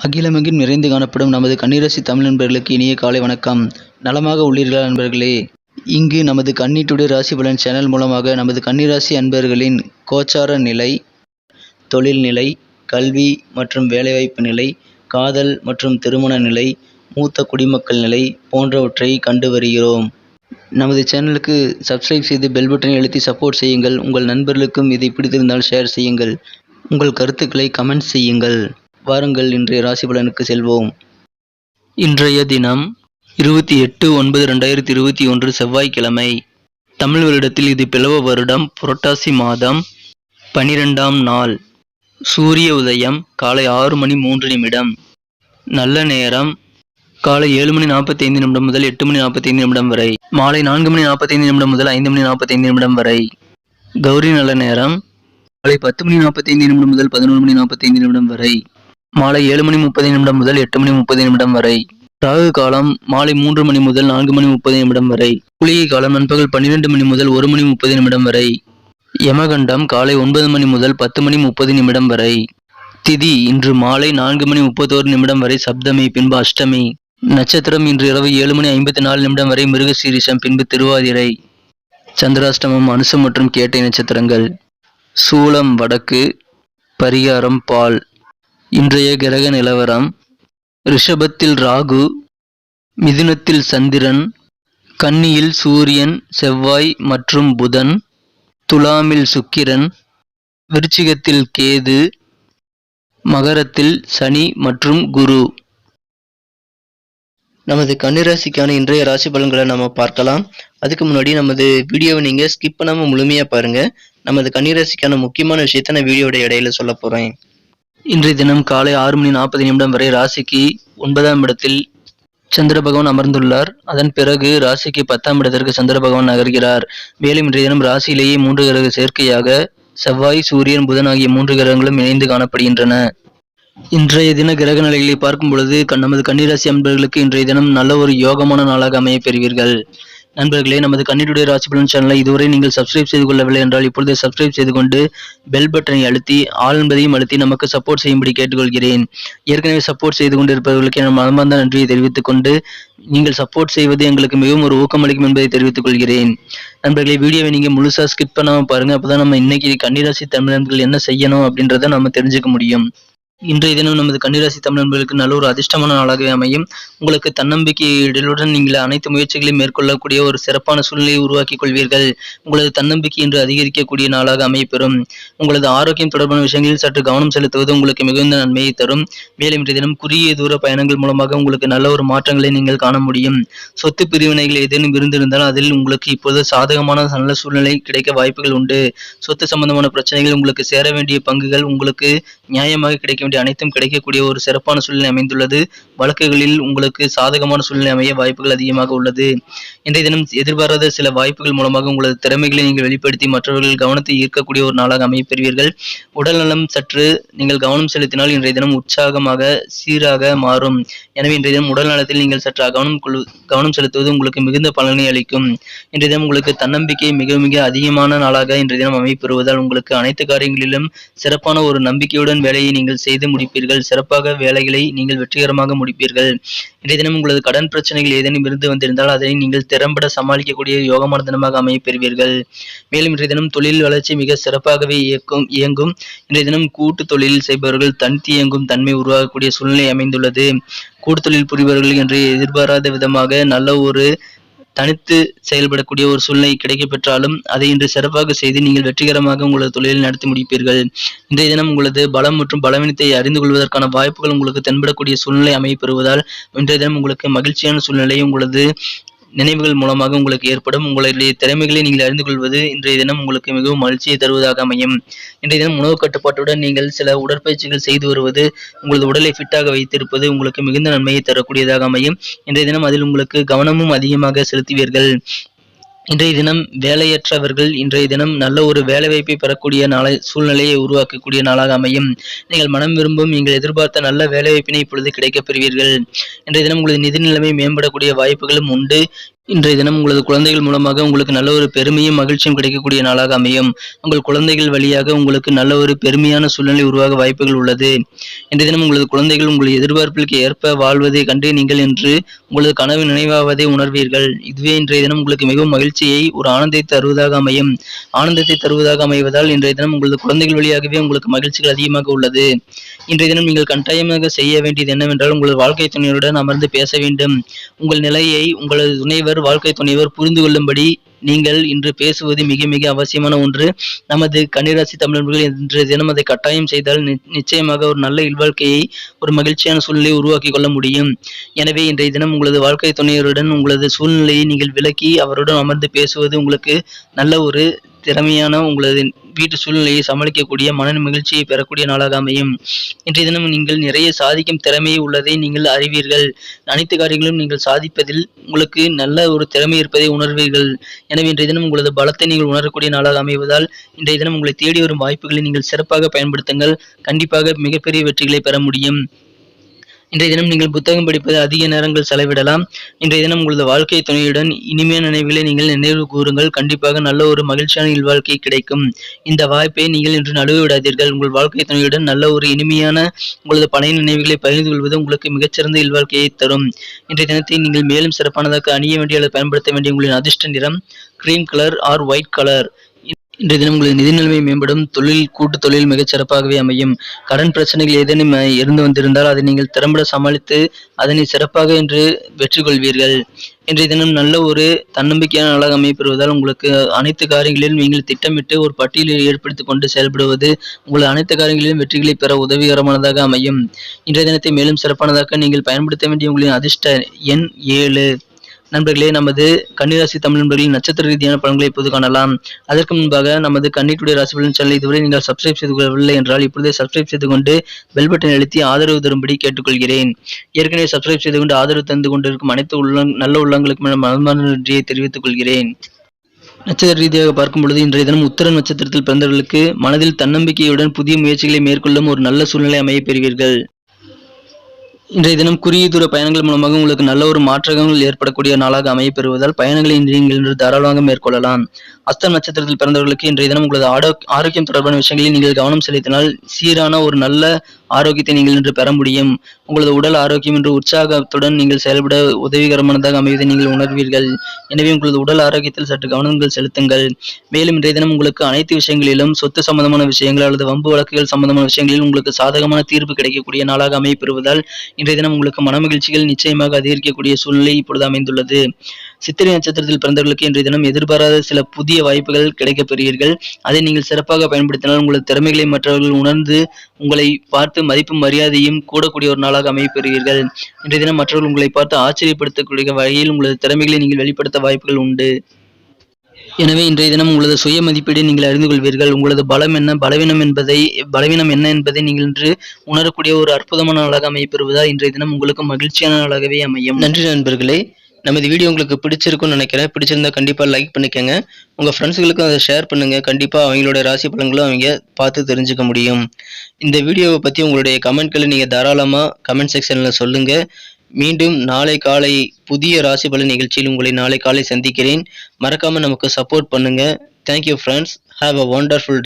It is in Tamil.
அகிலமெங்கும் நிறைந்து காணப்படும் நமது கன்னிராசி தமிழ் நண்பர்களுக்கு இனிய காலை வணக்கம். நலமாக உள்ளீர்களா நண்பர்களே? இங்கு நமது கன்னி டுடே ராசி பலன் சேனல் மூலமாக நமது கன்னிராசி அன்பர்களின் கோச்சார நிலை, தொழில் நிலை, கல்வி மற்றும் வேலைவாய்ப்பு நிலை, காதல் மற்றும் திருமண நிலை, மூத்த குடிமக்கள் நிலை போன்றவற்றை கண்டு வருகிறோம். நமது சேனலுக்கு சப்ஸ்கிரைப் செய்து பெல் பட்டனை அழுத்தி சப்போர்ட் செய்யுங்கள். உங்கள் நண்பர்களுக்கும் இதை பிடித்திருந்தால் ஷேர் செய்யுங்கள். உங்கள் கருத்துக்களை கமெண்ட் செய்யுங்கள். வாருங்கள் இன்றைய ராசி பலனுக்கு செல்வோம். இன்றைய தினம் 28/9/2021 செவ்வாய்க்கிழமை. தமிழ் வருடத்தில் இது பிளவ வருடம் புரட்டாசி மாதம் 12ஆம் நாள். சூரிய உதயம் காலை 6:03. நல்ல நேரம் காலை 7:45 முதல் 8:45 வரை. மாலை 4:45 முதல் 5:45 வரை. கௌரி நல்ல நேரம் காலை 10:45 முதல் 11:45 வரை. மாலை 7:30 முதல் 8:30 வரை. ராகு காலம் மாலை 3 மணி முதல் 4:30 வரை. குளிகை காலம் நண்பகல் 12 மணி முதல் 1:30 வரை. யமகண்டம் காலை 9 மணி முதல் 10:30 வரை. திதி இன்று மாலை 4:31 வரை சப்தமி, பின்பு அஷ்டமி. நட்சத்திரம் இன்று இரவு 7:54 வரை மிருகசீரிஷம், பின்பு திருவாதிரை. சந்திராஷ்டமம் அனுசம் மற்றும் கேட்டை நட்சத்திரங்கள். சூலம் வடக்கு, பரிகாரம் பால். இன்றைய கிரக நிலவரம்: ரிஷபத்தில் ராகு, மிதுனத்தில் சந்திரன், கன்னியில் சூரியன், செவ்வாய் மற்றும் புதன், துலாமில் சுக்கிரன், விருச்சிகத்தில் கேது, மகரத்தில் சனி மற்றும் குரு. நமது கன்னிராசிக்கான இன்றைய ராசி பலன்களை நம்ம பார்க்கலாம். அதுக்கு முன்னாடி நமது வீடியோவை நீங்க ஸ்கிப் பண்ணாம முழுமையா பாருங்க. நமது கன்னிராசிக்கான முக்கியமான விஷயத்த நான் வீடியோட இடையில சொல்ல போறேன். இன்றைய தினம் காலை 6:40 வரை ராசிக்கு 9ஆம் இடத்தில் சந்திர பகவான் அமர்ந்துள்ளார். அதன் பிறகு ராசிக்கு 10ஆம் இடத்திற்கு சந்திர பகவான் நகர்கிறார். மேலும் இன்றைய தினம் ராசியிலேயே 3 கிரக சேர்க்கையாக செவ்வாய், சூரியன், புதன் ஆகிய 3 கிரகங்களும் இணைந்து காணப்படுகின்றன. இன்றைய தின கிரக நிலைகளை பார்க்கும் பொழுது நமது கன்னிராசி அன்பர்களுக்கு இன்றைய தினம் நல்ல ஒரு யோகமான நாளாக அமைய பெறுவீர்கள். நண்பர்களே, நமது கன்னி டுடே ராசி பலன் சேனலை இதுவரை நீங்கள் சப்ஸ்கிரைப் செய்து கொள்ளவில்லை என்றால் இப்பொழுது சப்ஸ்கிரைப் செய்து கொண்டு பெல் பட்டனை அழுத்தி ஆல் என்பதையும் அழுத்தி நமக்கு சப்போர்ட் செய்யும்படி கேட்டுக்கொள்கிறேன். ஏற்கனவே சப்போர்ட் செய்து கொண்டிருப்பவர்களுக்கு என் மனமார்ந்த நன்றியை தெரிவித்துக் கொண்டு, நீங்கள் சப்போர்ட் செய்வது எங்களுக்கு மிகவும் ஒரு ஊக்கமளிக்கும் என்பதை தெரிவித்துக் கொள்கிறேன். நண்பர்களே, வீடியோவை நீங்க முழுசா ஸ்கிப் பண்ணாம பாருங்க. அப்பதான் நம்ம இன்னைக்கு கன்னிராசி தமிழர்கள் என்ன செய்யணும் அப்படின்றத நம்ம தெரிஞ்சுக்க முடியும். இன்றைய தினம் நமது கன்னிராசி தமிழ் நண்பர்களுக்கு நல்ல ஒரு அதிர்ஷ்டமான நாளாகவே அமையும். உங்களுக்கு தன்னம்பிக்கையுடன் நீங்கள் அனைத்து முயற்சிகளையும் மேற்கொள்ளக்கூடிய ஒரு சிறப்பான சூழ்நிலையை உருவாக்கிக் கொள்வீர்கள். உங்களது தன்னம்பிக்கை இன்று அதிகரிக்கக்கூடிய நாளாக அமையப்பெறும். உங்களது ஆரோக்கியம் தொடர்பான விஷயங்களில் சற்று கவனம் செலுத்துவது உங்களுக்கு மிகுந்த நன்மையை தரும். மேலும் இன்றைய தினம் குறுகிய தூர பயணங்கள் மூலமாக உங்களுக்கு நல்ல ஒரு மாற்றங்களை நீங்கள் காண முடியும். சொத்து பிரிவினைகள் ஏதேனும் இருந்திருந்தால் அதில் உங்களுக்கு இப்போது சாதகமான நல்ல சூழ்நிலை கிடைக்க வாய்ப்புகள் உண்டு. சொத்து சம்பந்தமான பிரச்சனைகள், உங்களுக்கு சேர வேண்டிய பங்குகள், உங்களுக்கு நியாயமாக கிடைக்க அனைத்தும் கிடைக்கக்கூடிய ஒரு சிறப்பான சூழ்நிலை அமைந்துள்ளது. வழக்குகளில் உங்களுக்கு சாதகமான சூழ்நிலை அமைய வாய்ப்புகள் அதிகமாக உள்ளது. இன்றைய தினம் எதிர்பாராத சில வாய்ப்புகள் மூலமாக உங்களது திறமைகளை நீங்கள் வெளிப்படுத்தி மற்றவர்கள் கவனத்தை ஈர்க்கக்கூடிய ஒரு நாளாக அமைய பெறுவீர்கள். உடல் நலம் சற்று நீங்கள் கவனம் செலுத்தினால் இன்றைய தினம் உற்சாகமாக சீராக மாறும். எனவே இன்றைய தினம் உடல் நலத்தில் நீங்கள் சற்று கவனம் செலுத்துவது உங்களுக்கு மிகுந்த பலனை அளிக்கும். இன்றைய தினம் உங்களுக்கு தன்னம்பிக்கை மிக மிக அதிகமான நாளாக இன்றைய தினம் அமைப்பெறுவதால் உங்களுக்கு அனைத்து காரியங்களிலும் சிறப்பான ஒரு நம்பிக்கையுடன் வேலையை நீங்கள் செய்து முடிப்பீர்கள். சிறப்பாக வேலைகளை நீங்கள் வெற்றிகரமாக முடிப்பீர்கள். இன்றைய தினம் உங்களது கடன் பிரச்சனைகள் ஏதேனும் இருந்து வந்திருந்தால் அதனை நீங்கள் திறம்பட சமாளிக்கக்கூடிய யோகமான தினமாக அமைய பெறுவீர்கள். மேலும் இன்றைய தினம் தொழில் வளர்ச்சி மிக சிறப்பாகவே இயங்கும். இன்றைய தினம் கூட்டு தொழில் செய்பவர்கள் தனித்து இயங்கும் தன்மை உருவாகக்கூடிய சூழ்நிலை அமைந்துள்ளது. கூட்டு தொழில் புரிபவர்கள் என்று எதிர்பாராத விதமாக நல்ல ஒரு தனித்து செயல்படக்கூடிய ஒரு சூழ்நிலை கிடைக்கப்பெற்றாலும் அதை இன்று சிறப்பாக செய்து நீங்கள் வெற்றிகரமாக உங்களது தொழிலை நடத்தி முடிப்பீர்கள். இன்றைய தினம் உங்களது பலம் மற்றும் பலவீனத்தை அறிந்து கொள்வதற்கான வாய்ப்புகள் உங்களுக்கு தென்படக்கூடிய சூழ்நிலை அமையப்பெறுவதால் இன்றைய தினம் உங்களுக்கு மகிழ்ச்சியான சூழ்நிலை உங்களது நினைவுகள் மூலமாக உங்களுக்கு ஏற்படும். உங்களுடைய திறமைகளை நீங்கள் அறிந்து கொள்வது இன்றைய தினம் உங்களுக்கு மிகவும் மகிழ்ச்சியை தருவதாக அமையும். இன்றைய தினம் உணவு கட்டுப்பாட்டுடன் நீங்கள் சில உடற்பயிற்சிகள் செய்து வருவது, உங்களது உடலை ஃபிட்டாக வைத்திருப்பது உங்களுக்கு மிகுந்த நன்மையை தரக்கூடியதாக அமையும். இன்றைய தினம் அதில் உங்களுக்கு கவனமும் அதிகமாக செலுத்துவீர்கள். இன்றைய தினம் வேலையற்றவர்கள் இன்றைய தினம் நல்ல ஒரு வேலைவாய்ப்பை பெறக்கூடிய சூழ்நிலையை உருவாக்கக்கூடிய நாளாக அமையும். நீங்கள் மனம் விரும்பும் நீங்கள் எதிர்பார்த்த நல்ல வேலைவாய்ப்பினை இப்பொழுது கிடைக்கப் பெறுவீர்கள். இன்றைய தினம் உங்களது நிதி நிலைமை மேம்படக்கூடிய வாய்ப்புகளும் உண்டு. இன்றைய தினம் உங்களது குழந்தைகள் மூலமாக உங்களுக்கு நல்ல ஒரு பெருமையும் மகிழ்ச்சியும் கிடைக்கக்கூடிய நாளாக அமையும். உங்கள் குழந்தைகள் வழியாக உங்களுக்கு நல்ல ஒரு பெருமையான சூழ்நிலை உருவாக வாய்ப்புகள் உள்ளது. இன்றைய தினம் உங்களது குழந்தைகள் உங்கள் எதிர்பார்ப்புகளுக்கு ஏற்ப வாழ்வதை கண்டு நீங்கள் என்று உங்களது கனவு நினைவாவதை உணர்வீர்கள். இதுவே இன்றைய தினம் உங்களுக்கு மிகவும் மகிழ்ச்சியை ஒரு ஆனந்தத்தை தருவதாக அமையும். ஆனந்தத்தை தருவதாக அமைவதால் இன்றைய தினம் உங்களது குழந்தைகள் வழியாகவே உங்களுக்கு மகிழ்ச்சிகள் அதிகமாக உள்ளது. இன்றைய தினம் நீங்கள் கட்டாயமாக செய்ய வேண்டியது என்னவென்றால் உங்களது வாழ்க்கை துணையுடன் அமர்ந்து பேச வேண்டும். உங்கள் நிலையை உங்களது துணைவர் வாழ்க்கை துணைவர் புரிந்து கொள்ளும்படி நீங்கள் இன்று பேசுவது மிக மிக அவசியமான ஒன்று. நமது கன்னிராசி தமிழர்கள் இன்றைய தினம் அதை கட்டாயம் செய்தால் நிச்சயமாக ஒரு நல்ல இல்வாழ்க்கையை ஒரு மகிழ்ச்சியான சூழ்நிலையை உருவாக்கி கொள்ள முடியும். எனவே இன்றைய தினம் உங்களது வாழ்க்கை துணையருடன் உங்களது சூழ்நிலையை நீங்கள் விளக்கி அவருடன் அமர்ந்து பேசுவது உங்களுக்கு நல்ல ஒரு திறமையான உங்களது வீட்டு சூழ்நிலையை சமாளிக்கக்கூடிய மன மகிழ்ச்சியை பெறக்கூடிய நாளாக அமையும். இன்றைய தினம் நீங்கள் நிறைய சாதிக்கும் திறமை உள்ளதை நீங்கள் அறிவீர்கள். அனைத்து காரியங்களும் நீங்கள் சாதிப்பதில் உங்களுக்கு நல்ல ஒரு திறமை இருப்பதை உணர்வீர்கள். எனவே இன்றைய தினம் உங்களது பலத்தை நீங்கள் உணரக்கூடிய நாளாக அமைவதால் இன்றைய தினம் உங்களை தேடி வரும் வாய்ப்புகளை நீங்கள் சிறப்பாக பயன்படுத்துங்கள். கண்டிப்பாக மிகப்பெரிய வெற்றிகளை பெற முடியும். இன்றைய தினம் நீங்கள் புத்தகம் படிப்பது அதிக நேரங்கள் செலவிடலாம். இன்றைய தினம் உங்களது வாழ்க்கை துணையுடன் இனிமையான நினைவுகளை நீங்கள் நினைவு கூறுங்கள். கண்டிப்பாக நல்ல ஒரு மகிழ்ச்சியான இல்வாழ்க்கை கிடைக்கும். இந்த வாய்ப்பை நீங்கள் இன்று நழுவ விடாதீர்கள். உங்கள் வாழ்க்கை துணையுடன் நல்ல ஒரு இனிமையான உங்களது பழைய நினைவுகளை பகிர்ந்து கொள்வது உங்களுக்கு மிகச்சிறந்த இல்வாழ்க்கையை தரும். இன்றைய தினத்தை நீங்கள் மேலும் சிறப்பானதாக அணிய வேண்டிய அல்லது பயன்படுத்த வேண்டிய உங்களின் அதிர்ஷ்ட நிறம் cream colour or white colour. இன்றைய தினம் உங்களது நிதி நிலைமை மேம்படும். கூட்டு தொழில் மிகச் சிறப்பாகவே அமையும். கடன் பிரச்சனைகள் ஏதேனும் இருந்து வந்திருந்தால் அதை நீங்கள் திறம்பட சமாளித்து அதனை சிறப்பாக இன்று வெற்றி கொள்வீர்கள். இன்றைய தினம் நல்ல ஒரு தன்னம்பிக்கையான நாளாக அமையப்பெறுவதால் உங்களுக்கு அனைத்து காரியங்களிலும் நீங்கள் திட்டமிட்டு ஒரு பட்டியலை ஏற்படுத்திக் கொண்டு செயல்படுவது உங்கள் அனைத்து காரியங்களிலும் வெற்றிகளை பெற உதவிகரமானதாக அமையும். இன்றைய தினத்தை மேலும் சிறப்பானதாக நீங்கள் பயன்படுத்த வேண்டிய உங்களின் அதிர்ஷ்ட எண் 7. நண்பர்களே, நமது கன்னிராசி தமிழ் நண்பர்களின் நட்சத்திர ரீதியான பலன்களை இப்போது காணலாம். அதற்கு முன்பாக நமது கன்னி டுடே ராசி பலன் சேனலை இதுவரை நீங்கள் சப்ஸ்கிரைப் செய்து கொள்ளவில்லை என்றால் இப்பொழுதே சப்ஸ்கிரைப் செய்து கொண்டு பெல் பட்டன் அழுத்தி ஆதரவு தரும்படி கேட்டுக்கொள்கிறேன். ஏற்கனவே சப்ஸ்கிரைப் செய்து கொண்டு ஆதரவு தந்து கொண்டிருக்கும் அனைத்து நல்ல உள்ளங்களுக்கும் மனமார்ந்த நன்றியை தெரிவித்துக் கொள்கிறேன். நட்சத்திர ரீதியாக பார்க்கும் பொழுது இன்றைய தினம் உத்திர நட்சத்திரத்தில் பிறந்தவர்களுக்கு மனதில் தன்னம்பிக்கையுடன் புதிய முயற்சிகளை மேற்கொள்ளும் ஒரு நல்ல சூழ்நிலை அமைய பெறுவீர்கள். இன்றைய தினம் குறுகிய தூர பயணங்கள் மூலமாக உங்களுக்கு நல்ல ஒரு மாற்றங்கள் ஏற்படக்கூடிய நாளாக அமையப்பெறுவதால் பயணங்களை நீங்கள் இன்று தாராளமாக மேற்கொள்ளலாம். அஸ்தம் நட்சத்திரத்தில் பிறந்தவர்களுக்கு இன்றைய தினம் உங்களது ஆரோக்கியம் தொடர்பான விஷயங்களில் நீங்கள் கவனம் செலுத்தினால் சீரான ஒரு நல்ல ஆரோக்கியத்தை நீங்கள் இன்று பெற முடியும். உங்களது உடல் ஆரோக்கியம் இன்று உற்சாகத்துடன் நீங்கள் செயல்பட உதவிகரமானதாக அமைவதை நீங்கள் உணர்வீர்கள். எனவே உங்களது உடல் ஆரோக்கியத்தில் சற்று கவனங்கள் செலுத்துங்கள். மேலும் இன்றைய தினம் உங்களுக்கு அனைத்து விஷயங்களிலும் சொத்து சம்பந்தமான விஷயங்கள் அல்லது வம்பு வழக்குகள் சம்பந்தமான விஷயங்களில் உங்களுக்கு சாதகமான தீர்ப்பு கிடைக்கக்கூடிய நாளாக அமையப்பெறுவதால் இன்றைய தினம் உங்களுக்கு மனமகிழ்ச்சிகள் நிச்சயமாக அதிகரிக்கக்கூடிய சூழ்நிலை இப்பொழுது அமைந்துள்ளது. சித்திரை நட்சத்திரத்தில் பிறந்தவர்களுக்கு இன்றைய தினம் எதிர்பாராத சில புதிய வாய்ப்புகள் கிடைக்கப் பெறுவீர்கள். அதை நீங்கள் சிறப்பாக பயன்படுத்தினால் உங்களது திறமைகளை மற்றவர்கள் உணர்ந்து உங்களை பார்த்து மதிப்பும் மரியாதையும் கூடக்கூடிய ஒரு நாளாக அமைப்பெறுவீர்கள். இன்றைய தினம் மற்றவர்கள் உங்களை பார்த்து ஆச்சரியப்படுத்தக்கூடிய வகையில் உங்களது திறமைகளை நீங்கள் வெளிப்படுத்த வாய்ப்புகள் உண்டு. எனவே இன்றைய தினம் உங்களது சுய மதிப்பீடு நீங்கள் அறிந்து கொள்வீர்கள். உங்களது பலம் என்ன, பலவீனம் என்ன என்பதை நீங்கள் இன்று உணரக்கூடிய ஒரு அற்புதமான நாளாக அமையப்பெறுவதால் இன்றைய தினம் உங்களுக்கு மகிழ்ச்சியான நாளாகவே அமையும். நன்றி நண்பர்களே. நமது வீடியோ உங்களுக்கு பிடிச்சிருக்கும்னு நினைக்கிறேன். பிடிச்சிருந்தா கண்டிப்பாக லைக் பண்ணிக்கோங்க. உங்கள் ஃப்ரெண்ட்ஸுகளுக்கும் அதை ஷேர் பண்ணுங்கள். கண்டிப்பாக அவங்களோட ராசி பலன்களும் அவங்க பார்த்து தெரிஞ்சுக்க முடியும். இந்த வீடியோவை பற்றி உங்களுடைய கமெண்ட்களை நீங்கள் தாராளமாக கமெண்ட் செக்ஷனில் சொல்லுங்கள். மீண்டும் நாளை காலை புதிய ராசி பலன் நிகழ்ச்சியில் உங்களை நாளை காலை சந்திக்கிறேன். மறக்காமல் நமக்கு சப்போர்ட் பண்ணுங்கள். Thank you friends. Have a wonderful